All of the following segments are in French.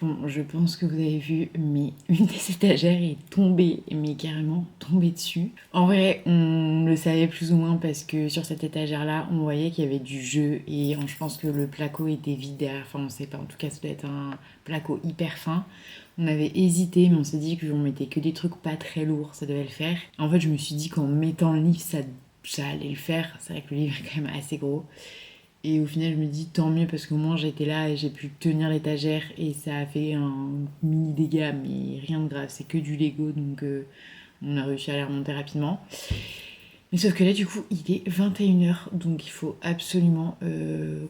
Bon, je pense que vous avez vu, mais une des étagères est tombée, mais carrément tombée dessus. En vrai, on le savait plus ou moins parce que sur cette étagère-là, on voyait qu'il y avait du jeu et je pense que le placo était vide derrière. Enfin, on sait pas, en tout cas, ça doit être un placo hyper fin. On avait hésité, mais on s'est dit que on mettait que des trucs pas très lourds, ça devait le faire. En fait, je me suis dit qu'en mettant le livre, ça allait le faire. C'est vrai que le livre est quand même assez gros. Et au final, je me dis tant mieux parce qu'au moins j'étais là et j'ai pu tenir l'étagère et ça a fait un mini dégât, mais rien de grave, c'est que du Lego donc on a réussi à les remonter rapidement. Mais sauf que là, du coup, il est 21h, donc il faut absolument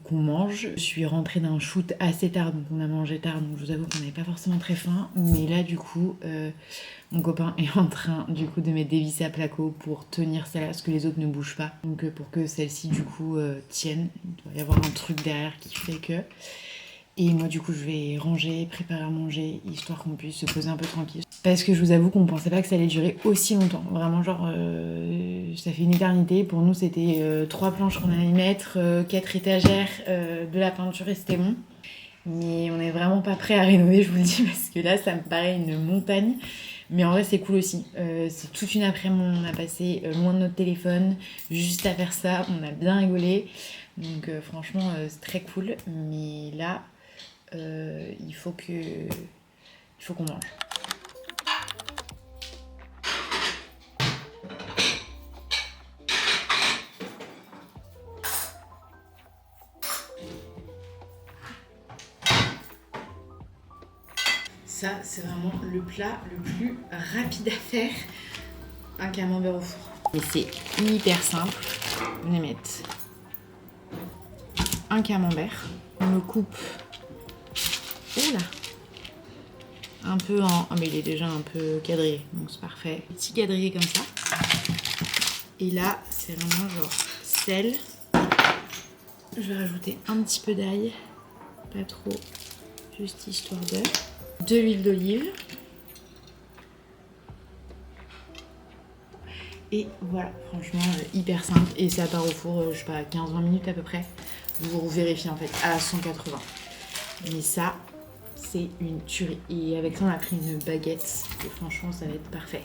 qu'on mange. Je suis rentrée d'un shoot assez tard, donc on a mangé tard, donc je vous avoue qu'on n'avait pas forcément très faim. Mais là, du coup, mon copain est en train, du coup, de mettre des vis à placo pour tenir celle-là, parce que les autres ne bougent pas. Donc pour que celle-ci, du coup, tienne, il doit y avoir un truc derrière qui fait que... Et moi, du coup, je vais ranger, préparer à manger, histoire qu'on puisse se poser un peu tranquille. Parce que je vous avoue qu'on pensait pas que ça allait durer aussi longtemps. Vraiment, genre, ça fait une éternité. Pour nous, c'était 3 planches qu'on allait mettre, 4 étagères, de la peinture et c'était bon. Mais on n'est vraiment pas prêt à rénover, je vous le dis, parce que là, ça me paraît une montagne. Mais en vrai, c'est cool aussi. C'est toute une après-midi, on a passé loin de notre téléphone, juste à faire ça. On a bien rigolé. Donc franchement, c'est très cool. Mais là... il faut qu'on mange. Ça, c'est vraiment le plat le plus rapide à faire. Un camembert au four. Et c'est hyper simple. On va mettre un camembert. On le coupe. Oula, un peu en... Oh mais il est déjà un peu quadrillé, donc c'est parfait. Petit quadrillé comme ça. Et là, c'est vraiment genre sel. Je vais rajouter un petit peu d'ail. Pas trop, juste histoire de l'huile d'olive. Et voilà, franchement, hyper simple. Et ça part au four, je sais pas, 15-20 minutes à peu près. Vous vérifiez en fait, à 180. Mais ça... c'est une tuerie. Et avec ça, on a pris une baguette. Et franchement, ça va être parfait.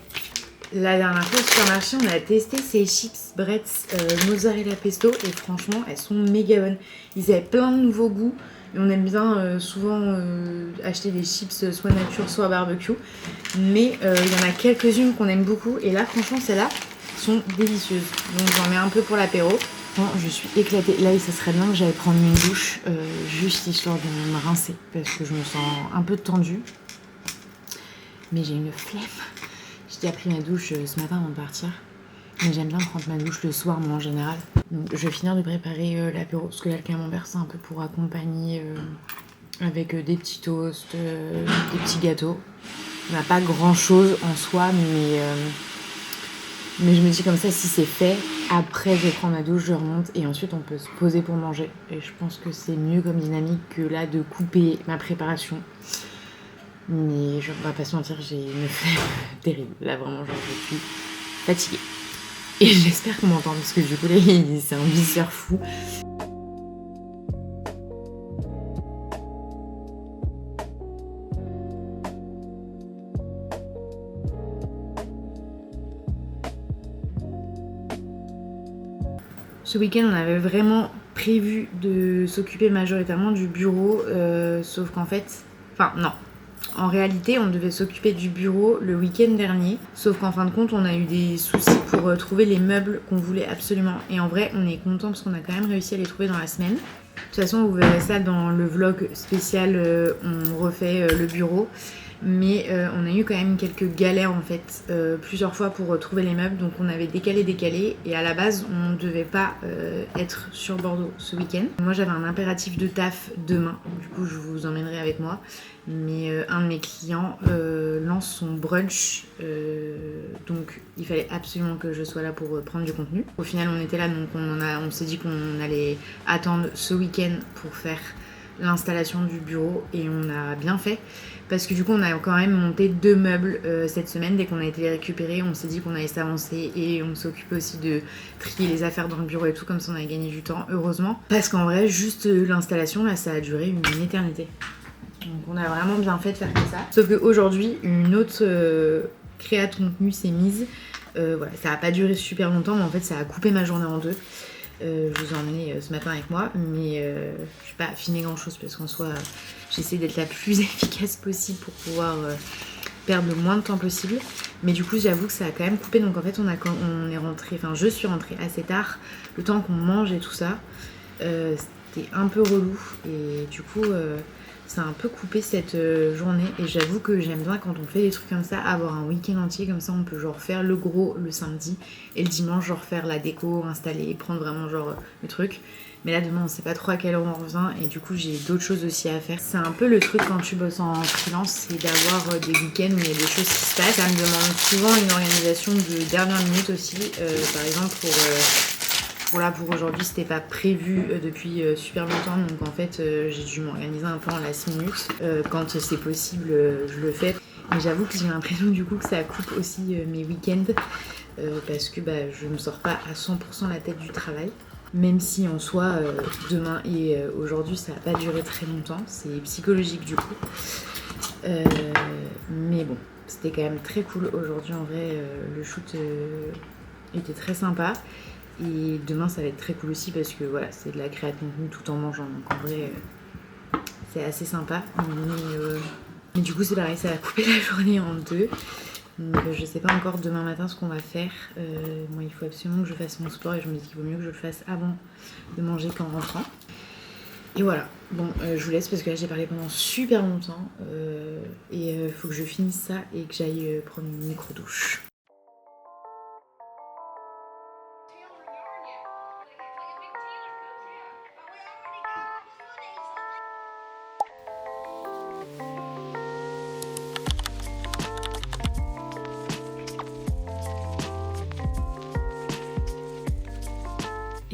La dernière fois au supermarché, on a testé ces chips Bretz mozzarella pesto. Et franchement, elles sont méga bonnes. Ils avaient plein de nouveaux goûts. Et on aime bien souvent acheter des chips soit nature, soit barbecue. Mais il y en a quelques-unes qu'on aime beaucoup. Et là, franchement, celles-là sont délicieuses. Donc j'en mets un peu pour l'apéro. Bon, je suis éclatée. Là, ça serait bien que j'aille prendre une douche, juste histoire de me rincer, parce que je me sens un peu tendue. Mais j'ai une flemme. J'ai déjà pris ma douche ce matin avant de partir. Mais j'aime bien prendre ma douche le soir, moi, en général. Donc, je vais finir de préparer l'apéro, parce que là, le camembert, c'est un peu pour accompagner avec des petits toasts, des petits gâteaux. On n'a pas grand-chose en soi, mais je me dis comme ça, si c'est fait, après je vais prendre ma douche, je remonte et ensuite on peut se poser pour manger. Et je pense que c'est mieux comme dynamique que là de couper ma préparation. Mais je ne vais pas se mentir, j'ai une flemme terrible. Là vraiment, genre, je suis fatiguée. Et j'espère qu'on m'entend parce que du coup là, c'est un visseur fou. Ce week-end, on avait vraiment prévu de s'occuper majoritairement du bureau, sauf qu'en fait... Enfin, non. En réalité, on devait s'occuper du bureau le week-end dernier, sauf qu'en fin de compte, on a eu des soucis pour trouver les meubles qu'on voulait absolument. Et en vrai, on est content parce qu'on a quand même réussi à les trouver dans la semaine. De toute façon, vous verrez ça dans le vlog spécial on refait le bureau. Mais on a eu quand même quelques galères en fait, plusieurs fois pour trouver les meubles. Donc on avait décalé et à la base on ne devait pas être sur Bordeaux ce week-end. Moi j'avais un impératif de taf demain, du coup je vous emmènerai avec moi. Mais un de mes clients lance son brunch, donc il fallait absolument que je sois là pour prendre du contenu. Au final on était là, donc on s'est dit qu'on allait attendre ce week-end pour faire l'installation du bureau et on a bien fait. Parce que du coup on a quand même monté 2 meubles cette semaine. Dès qu'on a été les récupérer, on s'est dit qu'on allait s'avancer et on s'occupait aussi de trier les affaires dans le bureau et tout, comme ça on a gagné du temps, heureusement. Parce qu'en vrai, juste l'installation là, ça a duré une éternité. Donc on a vraiment bien fait de faire comme ça. Sauf qu'aujourd'hui, une autre créa de contenu s'est mise. Voilà, ça a pas duré super longtemps, mais en fait ça a coupé ma journée en deux. Je vous ai emmené ce matin avec moi, mais je n'ai pas filmé grand chose parce qu'en soi j'essaie d'être la plus efficace possible pour pouvoir perdre le moins de temps possible. Mais du coup j'avoue que ça a quand même coupé, donc en fait on est rentré, enfin je suis rentrée assez tard, le temps qu'on mange et tout ça. C'était un peu relou et du coup ça a un peu coupé cette journée, et j'avoue que j'aime bien quand on fait des trucs comme ça, avoir un week-end entier comme ça, on peut genre faire le gros le samedi et le dimanche genre faire la déco, installer, prendre vraiment genre le truc. Mais là demain on sait pas trop à quelle heure on revient et du coup j'ai d'autres choses aussi à faire. C'est un peu le truc quand tu bosses en freelance, c'est d'avoir des week-ends où il y a des choses qui se passent. Ça me demande souvent une organisation de dernière minute aussi, par exemple pour aujourd'hui c'était pas prévu depuis super longtemps, donc en fait j'ai dû m'organiser un peu en last minute. Quand c'est possible je le fais, mais j'avoue que j'ai l'impression du coup que ça coupe aussi mes week-ends parce que je me sors pas à 100% la tête du travail. Même si en soi, demain et aujourd'hui, ça n'a pas duré très longtemps. C'est psychologique du coup. Mais bon, c'était quand même très cool. Aujourd'hui, en vrai, le shoot était très sympa. Et demain, ça va être très cool aussi parce que voilà, c'est de la création de contenu tout en mangeant. Donc en vrai, c'est assez sympa. Mais du coup, c'est pareil, ça va couper la journée en deux. Donc je sais pas encore demain matin ce qu'on va faire. Moi il faut absolument que je fasse mon sport et je me dis qu'il vaut mieux que je le fasse avant de manger qu'en rentrant. Et voilà, bon je vous laisse parce que là j'ai parlé pendant super longtemps et il faut que je finisse ça et que j'aille prendre une micro-douche.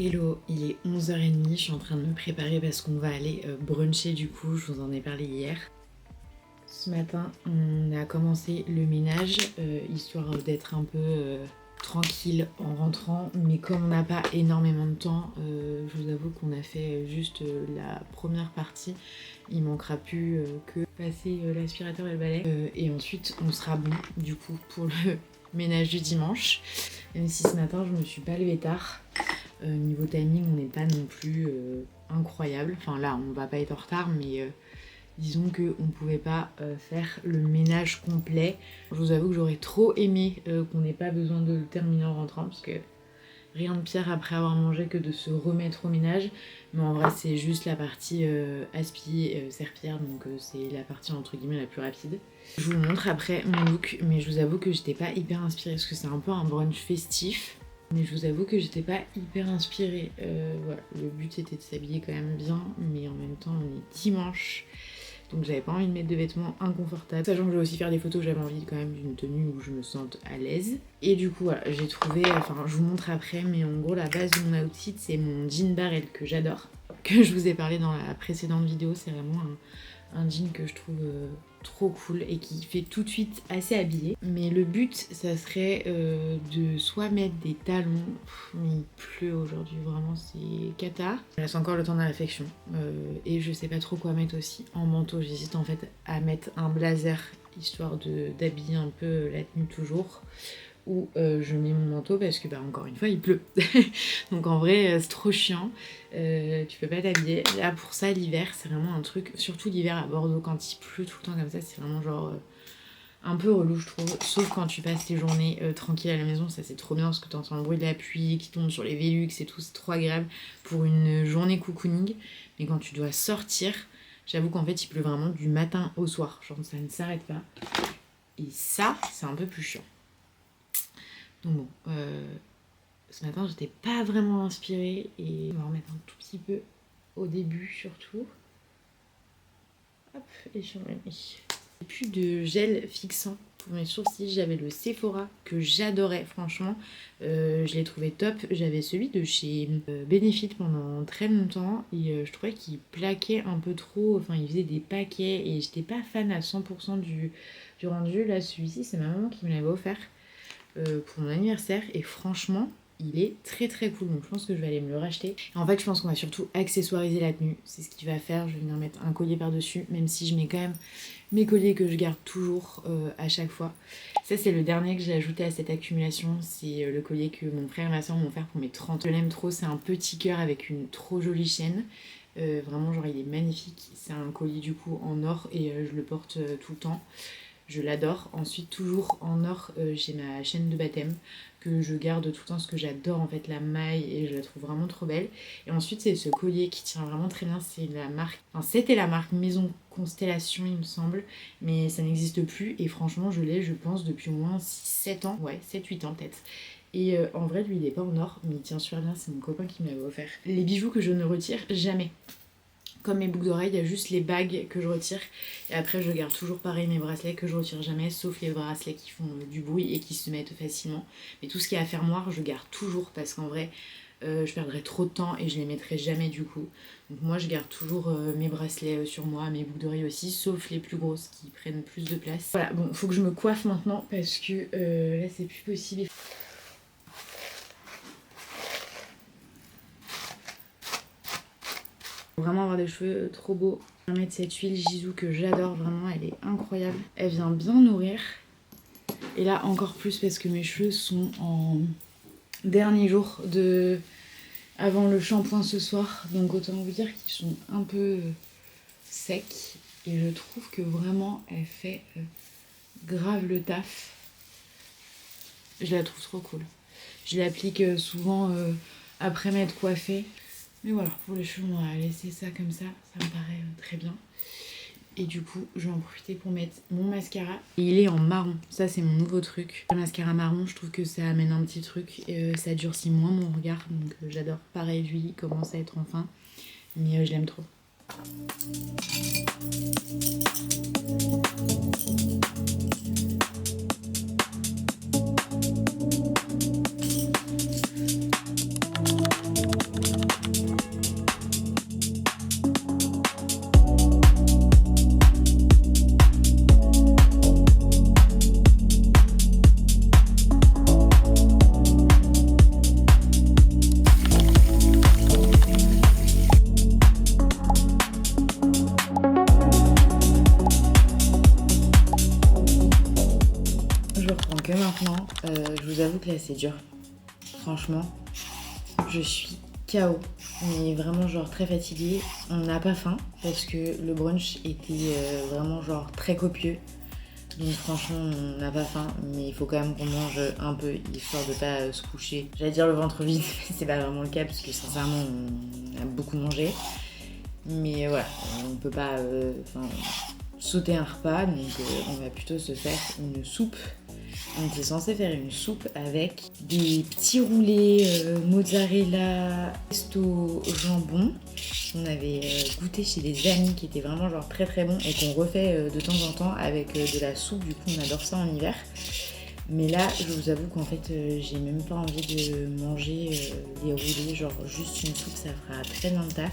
Hello, il est 11h30, je suis en train de me préparer parce qu'on va aller bruncher du coup, je vous en ai parlé hier. Ce matin, on a commencé le ménage, histoire d'être un peu tranquille en rentrant, mais comme on n'a pas énormément de temps, je vous avoue qu'on a fait juste la première partie. Il manquera plus que passer l'aspirateur et le balai. Et ensuite, on sera bon du coup pour le ménage du dimanche. Même si ce matin, je me suis pas levée tard. Niveau timing, on n'est pas non plus incroyable. Enfin là, on va pas être en retard, mais disons qu'on pouvait pas faire le ménage complet. Je vous avoue que j'aurais trop aimé qu'on n'ait pas besoin de le terminer en rentrant, parce que rien de pire après avoir mangé que de se remettre au ménage. Mais en vrai, c'est juste la partie aspi, serpillère, donc c'est la partie entre guillemets la plus rapide. Je vous montre après mon look, mais je vous avoue que j'étais pas hyper inspirée, parce que c'est un peu un brunch festif. Mais je vous avoue que j'étais pas hyper inspirée. Voilà, le but c'était de s'habiller quand même bien, mais en même temps on est dimanche. Donc j'avais pas envie de mettre de vêtements inconfortables. Sachant que je vais aussi faire des photos, j'avais envie quand même d'une tenue où je me sente à l'aise. Et du coup voilà, j'ai trouvé, enfin je vous montre après, mais en gros la base de mon outfit c'est mon jean barrel que j'adore. Que je vous ai parlé dans la précédente vidéo, c'est vraiment un jean que je trouve trop cool et qui fait tout de suite assez habillé. Mais le but ça serait de soit mettre des talons, mais il pleut aujourd'hui vraiment, c'est cata. Il reste encore le temps de la réflexion et je sais pas trop quoi mettre aussi en manteau. J'hésite en fait à mettre un blazer histoire d'habiller un peu la tenue toujours, où je mets mon manteau parce que encore une fois il pleut. Donc en vrai c'est trop chiant, tu peux pas t'habiller. Là pour ça l'hiver c'est vraiment un truc, surtout l'hiver à Bordeaux quand il pleut tout le temps comme ça, c'est vraiment genre un peu relou je trouve. Sauf quand tu passes tes journées tranquilles à la maison, ça c'est trop bien parce que t'entends le bruit de la pluie qui tombe sur les Velux et tout, c'est trop agréable pour une journée cocooning. Mais quand tu dois sortir, j'avoue qu'en fait il pleut vraiment du matin au soir, genre ça ne s'arrête pas. Et ça c'est un peu plus chiant. Donc bon, ce matin j'étais pas vraiment inspirée et on va remettre un tout petit peu au début surtout. Hop, et je remets. J'ai plus de gel fixant pour mes sourcils, j'avais le Sephora que j'adorais franchement, je l'ai trouvé top. J'avais celui de chez Benefit pendant très longtemps et je trouvais qu'il plaquait un peu trop, enfin il faisait des paquets et j'étais pas fan à 100% du rendu. Là celui-ci c'est ma maman qui me l'avait offert pour mon anniversaire et franchement il est très très cool, donc je pense que je vais aller me le racheter. Et en fait je pense qu'on va surtout accessoiriser la tenue, c'est ce qu'il va faire. Je vais venir mettre un collier par dessus, même si je mets quand même mes colliers que je garde toujours à chaque fois. Ça c'est le dernier que j'ai ajouté à cette accumulation, c'est le collier que mon frère et ma soeur m'ont offert pour mes 30 ans. Je l'aime trop, c'est un petit cœur avec une trop jolie chaîne. Vraiment genre il est magnifique, c'est un collier du coup en or et je le porte tout le temps. Je l'adore. Ensuite, toujours en or, j'ai ma chaîne de baptême que je garde tout le temps parce que j'adore en fait la maille et je la trouve vraiment trop belle. Et ensuite, c'est ce collier qui tient vraiment très bien. C'est la marque, enfin, c'était la marque Maison Constellation, il me semble, mais ça n'existe plus. Et franchement, je l'ai, je pense, depuis au moins 6-7 ans. Ouais, 7-8 ans peut-être. Et en vrai, lui, il est pas en or, mais il tient super bien. C'est mon copain qui me l'avait offert. Les bijoux que je ne retire jamais. Comme mes boucles d'oreilles, il y a juste les bagues que je retire. Et après, je garde toujours pareil mes bracelets que je retire jamais, sauf les bracelets qui font du bruit et qui se mettent facilement. Mais tout ce qui est à fermoir, je garde toujours parce qu'en vrai, je perdrais trop de temps et je les mettrai jamais du coup. Donc moi, je garde toujours mes bracelets sur moi, mes boucles d'oreilles aussi, sauf les plus grosses qui prennent plus de place. Voilà, bon, faut que je me coiffe maintenant parce que là, c'est plus possible. Vraiment avoir des cheveux trop beaux. Je vais mettre cette huile Jisoo que j'adore vraiment, elle est incroyable. Elle vient bien nourrir. Et là encore plus parce que mes cheveux sont en dernier jour de avant le shampoing ce soir. Donc autant vous dire qu'ils sont un peu secs. Et je trouve que vraiment elle fait grave le taf. Je la trouve trop cool. Je l'applique souvent après m'être coiffée. Mais voilà, pour les cheveux, on va laisser ça comme ça me paraît très bien. Et du coup, je vais en profiter pour mettre mon mascara. Et il est en marron, ça c'est mon nouveau truc. Le mascara marron, je trouve que ça amène un petit truc, ça durcit moins mon regard, donc j'adore. Pareil, lui, il commence à être en fin, mais je l'aime trop. Maintenant, je vous avoue que là c'est dur. Franchement, je suis KO, mais vraiment genre très fatiguée. On n'a pas faim parce que le brunch était vraiment genre très copieux. Donc franchement, on n'a pas faim, mais il faut quand même qu'on mange un peu, histoire de pas se coucher. J'allais dire le ventre vide, mais c'est pas vraiment le cas parce que sincèrement, on a beaucoup mangé. Mais voilà, on peut pas sauter un repas, donc on va plutôt se faire une soupe. On était censé faire une soupe avec des petits roulés mozzarella, pesto, jambon. On avait goûté chez des amis qui étaient vraiment genre très très bons et qu'on refait de temps en temps avec de la soupe. Du coup, on adore ça en hiver. Mais là, je vous avoue qu'en fait, j'ai même pas envie de manger des roulés. Genre juste une soupe, ça fera très bien le taf.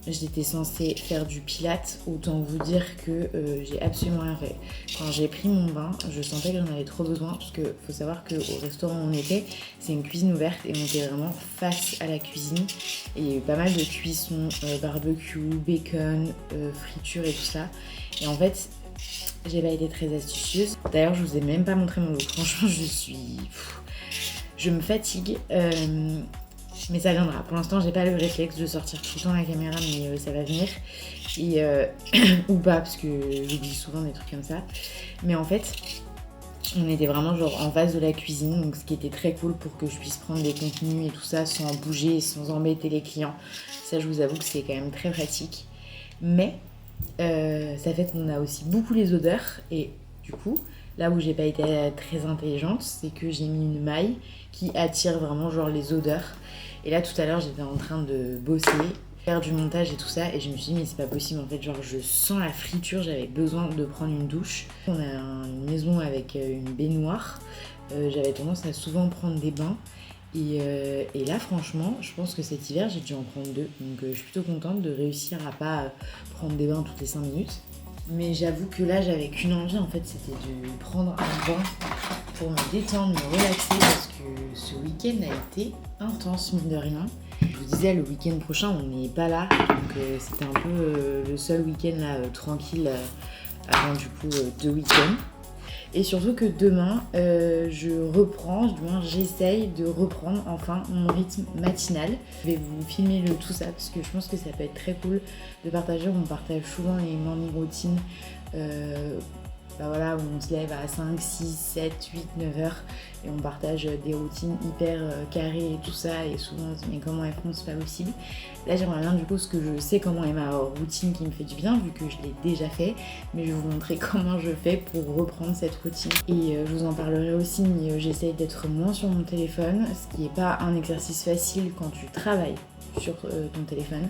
J'étais censée faire du pilates, autant vous dire que j'ai absolument rien fait. Quand j'ai pris mon bain, je sentais que j'en avais trop besoin parce que faut savoir qu'au restaurant où on était, c'est une cuisine ouverte et on était vraiment face à la cuisine. Et il y a eu pas mal de cuissons, barbecue, bacon, friture et tout ça. Et en fait, j'ai pas été très astucieuse. D'ailleurs, je vous ai même pas montré mon look. Franchement, je me fatigue. Mais ça viendra. Pour l'instant, j'ai pas le réflexe de sortir tout le temps la caméra, mais ça va venir. Et ou pas, parce que j'oublie souvent des trucs comme ça. Mais en fait, on était vraiment genre en face de la cuisine, donc ce qui était très cool pour que je puisse prendre des contenus et tout ça sans bouger, sans embêter les clients. Ça, je vous avoue que c'est quand même très pratique. Mais ça fait qu'on a aussi beaucoup les odeurs et du coup, là où j'ai pas été très intelligente, c'est que j'ai mis une maille qui attire vraiment genre les odeurs. Et là tout à l'heure j'étais en train de bosser, faire du montage et tout ça, et je me suis dit mais c'est pas possible en fait, genre je sens la friture, j'avais besoin de prendre une douche. On a une maison avec une baignoire, j'avais tendance à souvent prendre des bains. Et là franchement je pense que cet hiver j'ai dû en prendre 2, donc je suis plutôt contente de réussir à pas prendre des bains toutes les 5 minutes. Mais j'avoue que là j'avais qu'une envie en fait, c'était de prendre un bain pour me détendre, me relaxer parce que ce week-end a été intense mine de rien. Je vous disais, le week-end prochain on n'est pas là, donc c'était un peu le seul week-end là tranquille avant du coup 2 week-ends. Et surtout que demain, je reprends, du moins j'essaye de reprendre enfin mon rythme matinal. Je vais vous filmer tout ça parce que je pense que ça peut être très cool de partager. On partage souvent les morning routines. Voilà, où on se lève à 5, 6, 7, 8, 9 heures et on partage des routines hyper carrées et tout ça, et souvent on se dit mais comment elles font, c'est pas possible. Là j'aimerais bien du coup ce que je sais comment est ma routine qui me fait du bien vu que je l'ai déjà fait, mais je vais vous montrer comment je fais pour reprendre cette routine et je vous en parlerai aussi, mais j'essaye d'être moins sur mon téléphone, ce qui n'est pas un exercice facile quand tu travailles sur ton téléphone.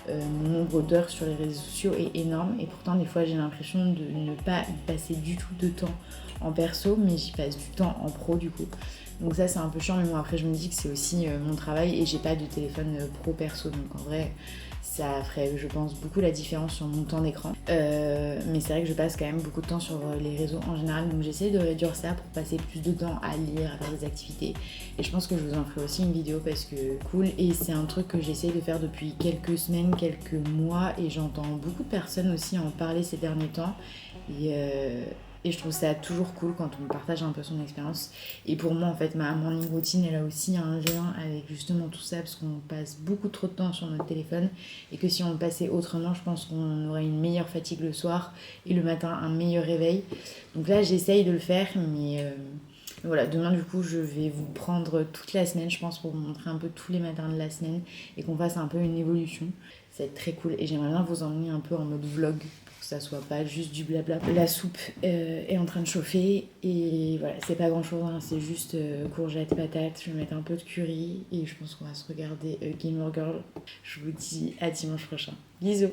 Mon nombre d'heures sur les réseaux sociaux est énorme et pourtant des fois j'ai l'impression de ne pas y passer du tout de temps en perso, mais j'y passe du temps en pro du coup. Donc ça c'est un peu chiant, mais bon après je me dis que c'est aussi mon travail et j'ai pas de téléphone pro perso, donc en vrai ça ferait je pense beaucoup la différence sur mon temps d'écran. Mais c'est vrai que je passe quand même beaucoup de temps sur les réseaux en général, donc j'essaie de réduire ça pour passer plus de temps à lire, à faire des activités. Et je pense que je vous en ferai aussi une vidéo parce que cool, et c'est un truc que j'essaie de faire depuis quelques semaines, quelques mois, et j'entends beaucoup de personnes aussi en parler ces derniers temps. Et je trouve ça toujours cool quand on partage un peu son expérience. Et pour moi, en fait, ma morning routine, elle a aussi un lien avec justement tout ça, parce qu'on passe beaucoup trop de temps sur notre téléphone, et que si on le passait autrement, je pense qu'on aurait une meilleure fatigue le soir, et le matin, un meilleur réveil. Donc là, j'essaye de le faire, mais voilà, demain, du coup, je vais vous prendre toute la semaine, je pense, pour vous montrer un peu tous les matins de la semaine, et qu'on fasse un peu une évolution. Ça va être très cool, et j'aimerais bien vous emmener un peu en mode vlog, que ça soit pas juste du blabla. La soupe est en train de chauffer et voilà, c'est pas grand chose, hein, c'est juste courgettes, patates, je vais mettre un peu de curry et je pense qu'on va se regarder Gilmore Girls. Je vous dis à dimanche prochain. Bisous.